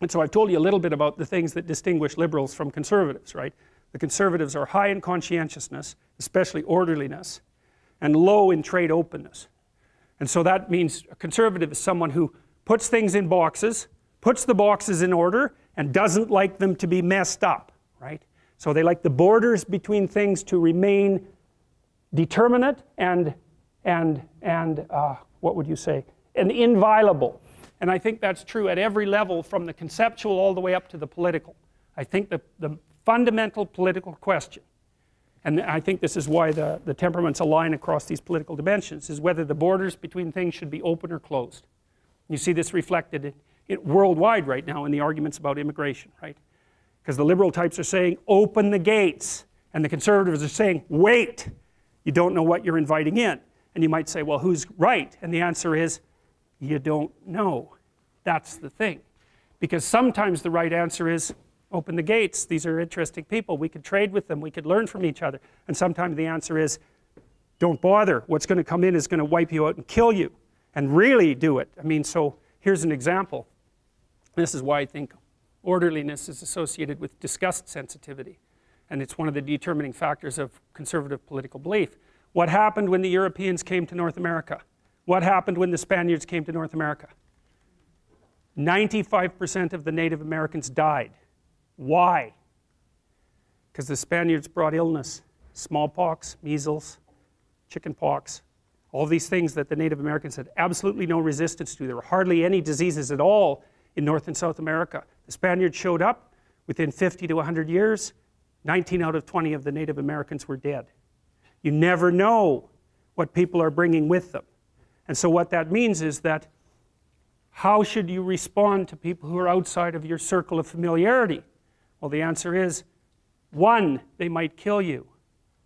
And so I've told you a little bit about the things that distinguish liberals from conservatives, right? The conservatives are high in conscientiousness, especially orderliness, and low in trade openness. And so that means a conservative is someone who puts things in boxes, puts the boxes in order, and doesn't like them to be messed up, right? So they like the borders between things to remain determinate and what would you say? And inviolable. And I think that's true at every level, from the conceptual all the way up to the political. I think the fundamental political question, and I think this is why the temperaments align across these political dimensions, is whether the borders between things should be open or closed. You see this reflected worldwide right now in the arguments about immigration, right? Because the liberal types are saying, open the gates, and the conservatives are saying, wait, you don't know what you're inviting in. And you might say, well, who's right? And the answer is, you don't know. That's the thing. Because sometimes the right answer is, open the gates. These are interesting people. We could trade with them. We could learn from each other. And sometimes the answer is, don't bother. What's going to come in is going to wipe you out and kill you. And really do it. I mean, so here's an example. This is why I think orderliness is associated with disgust sensitivity. And it's one of the determining factors of conservative political belief. What happened when the Europeans came to North America? What happened when the Spaniards came to North America? 95% of the Native Americans died. Why? Because the Spaniards brought illness. Smallpox, measles, chickenpox, all these things that the Native Americans had absolutely no resistance to. There were hardly any diseases at all in North and South America. The Spaniards showed up. Within 50 to 100 years, 19 out of 20 of the Native Americans were dead. You never know what people are bringing with them. And so what that means is that how should you respond to people who are outside of your circle of familiarity? Well, the answer is, 1, they might kill you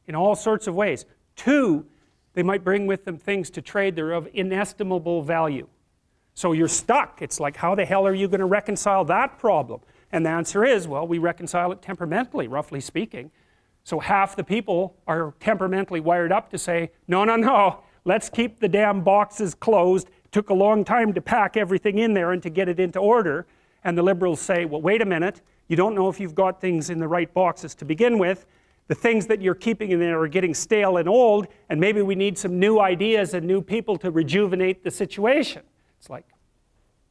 in all sorts of ways. 2, they might bring with them things to trade that are of inestimable value. So you're stuck. It's like, how the hell are you going to reconcile that problem? And the answer is, well, we reconcile it temperamentally, roughly speaking. So half the people are temperamentally wired up to say, no, no, no, let's keep the damn boxes closed. It took a long time to pack everything in there and to get it into order. And the liberals say, well, wait a minute, you don't know if you've got things in the right boxes to begin with. The things that you're keeping in there are getting stale and old, and maybe we need some new ideas and new people to rejuvenate the situation. It's like,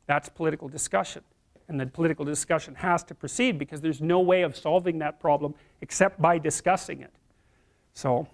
that's political discussion. And the political discussion has to proceed because there's no way of solving that problem except by discussing it. So